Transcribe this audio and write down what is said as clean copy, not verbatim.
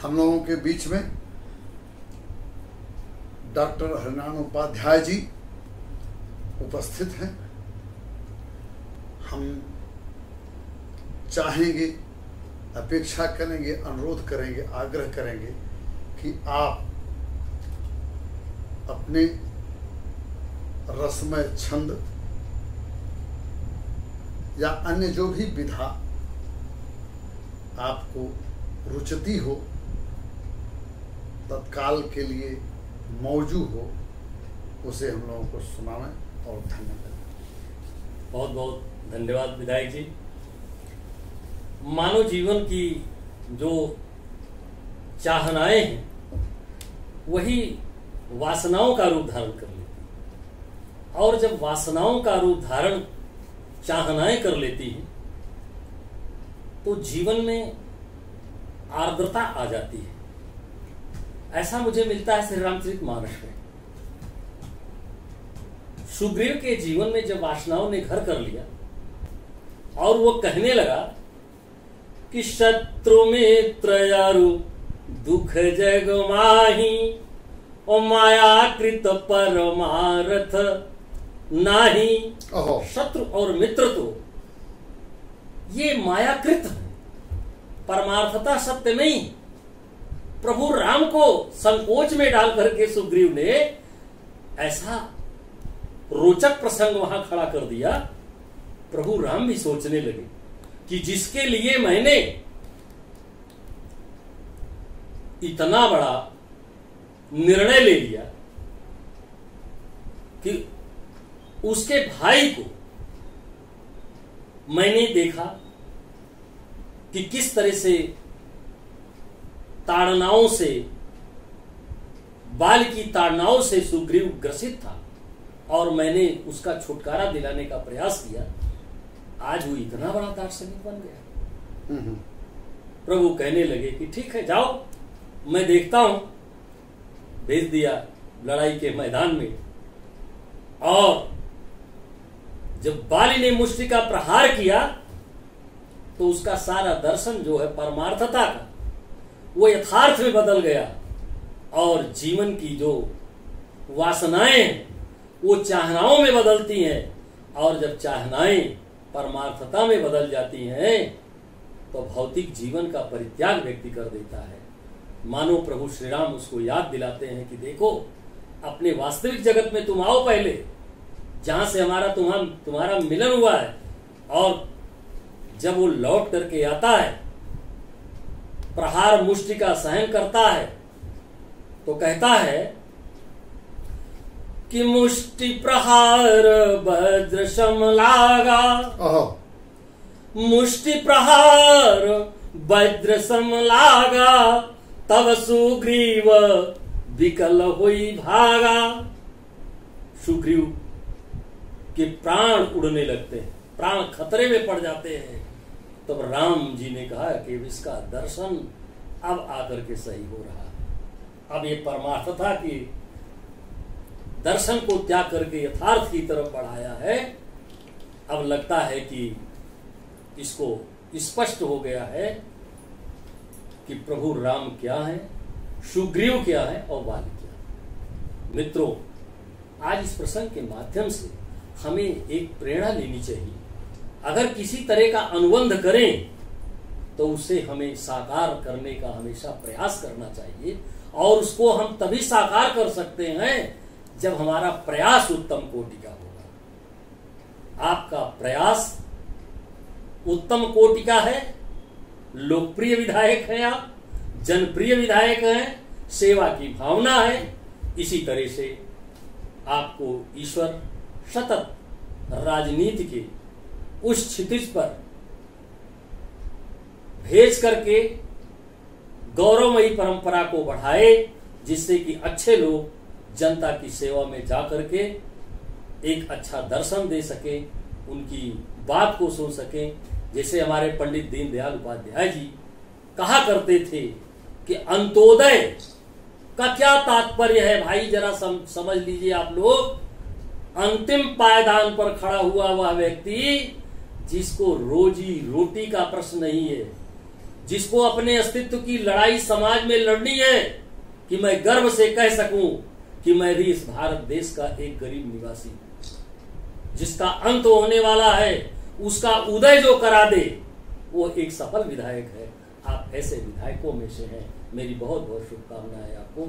हम लोगों के बीच में डॉक्टर हरिनारायण उपाध्याय जी उपस्थित हैं। हम चाहेंगे, अपेक्षा करेंगे, अनुरोध करेंगे, आग्रह करेंगे कि आप अपने रसमय छंद या अन्य जो भी विधा आपको रुचती हो, तत्काल के लिए मौजूद हो, उसे हम लोगों को सुनावें और धन्यवाद। बहुत बहुत धन्यवाद विधायक जी। मानव जीवन की जो चाहनाएं हैं वही वासनाओं का रूप धारण कर लेती हैं, और जब वासनाओं का रूप धारण चाहनाएं कर लेती हैं तो जीवन में आर्द्रता आ जाती है। ऐसा मुझे मिलता है श्री रामचरितमानस में। सुग्रीव के जीवन में जब वासनाओं ने घर कर लिया और वो कहने लगा कि शत्रु मित्र यारु दुख जग माही और मायाकृत परमारथ नाही। शत्रु और मित्र तो ये मायाकृत है, परमार्थता सत्य नहीं। प्रभु राम को संकोच में डाल करके सुग्रीव ने ऐसा रोचक प्रसंग वहां खड़ा कर दिया। प्रभु राम भी सोचने लगे कि जिसके लिए मैंने इतना बड़ा निर्णय ले लिया कि उसके भाई को मैंने देखा कि किस तरह से ताड़नाओं से, बाल की ताड़नाओं से सुग्रीव ग्रसित था और मैंने उसका छुटकारा दिलाने का प्रयास किया। आज वो इतना बड़ा दार्शनिक बन गया। प्रभु कहने लगे कि ठीक है, जाओ, मैं देखता हूं। भेज दिया लड़ाई के मैदान में, और जब बाली ने मुष्टि का प्रहार किया तो उसका सारा दर्शन जो है परमार्थता का, वो यथार्थ में बदल गया, और जीवन की जो वासनाएं हैं वो चाहनाओं में बदलती हैं, और जब चाहनाएं परमार्थता में बदल जाती हैं तो भौतिक जीवन का परित्याग व्यक्ति कर देता है। मानो प्रभु श्री राम उसको याद दिलाते हैं कि देखो, अपने वास्तविक जगत में तुम आओ पहले, जहां से तुम्हारा मिलन हुआ है। और जब वो लौट करके आता है, प्रहार मुष्टि का सहन करता है, तो कहता है कि मुष्टि प्रहार वज्र सम लागा, मुष्टि प्रहार वज्र सम लागा, तब सुग्रीव विकल हुई भागा। सुग्रीव के प्राण उड़ने लगते हैं, प्राण खतरे में पड़ जाते हैं। तब राम जी ने कहा कि इसका दर्शन अब आकर के सही हो रहा है। अब ये परमार्थता की दर्शन को त्याग करके यथार्थ की तरफ बढ़ाया है। अब लगता है कि इसको स्पष्ट हो गया है कि प्रभु राम क्या है, सुग्रीव क्या है और बाली क्या है। मित्रों, आज इस प्रसंग के माध्यम से हमें एक प्रेरणा लेनी चाहिए। अगर किसी तरह का अनुबंध करें तो उसे हमें साकार करने का हमेशा प्रयास करना चाहिए, और उसको हम तभी साकार कर सकते हैं जब हमारा प्रयास उत्तम कोटि का होगा। आपका प्रयास उत्तम कोटि का है, लोकप्रिय विधायक हैं आप, जनप्रिय विधायक हैं, सेवा की भावना है। इसी तरह से आपको ईश्वर सतत राजनीति के उस क्षितिज पर भेज करके गौरवमयी परंपरा को बढ़ाए, जिससे कि अच्छे लोग जनता की सेवा में जाकर के एक अच्छा दर्शन दे सके, उनकी बात को सुन सके। जैसे हमारे पंडित दीनदयाल उपाध्याय जी कहा करते थे कि अंत्योदय का क्या तात्पर्य है भाई, जरा समझ लीजिए आप लोग। अंतिम पायदान पर खड़ा हुआ वह व्यक्ति जिसको रोजी रोटी का प्रश्न नहीं है, जिसको अपने अस्तित्व की लड़ाई समाज में लड़नी है, कि मैं गर्व से कह सकूं कि मैं भी इस भारत देश का एक गरीब निवासी हूं। जिसका अंत होने वाला है उसका उदय जो करा दे वो एक सफल विधायक है। आप ऐसे विधायकों में से हैं। मेरी बहुत बहुत शुभकामनाएं आपको।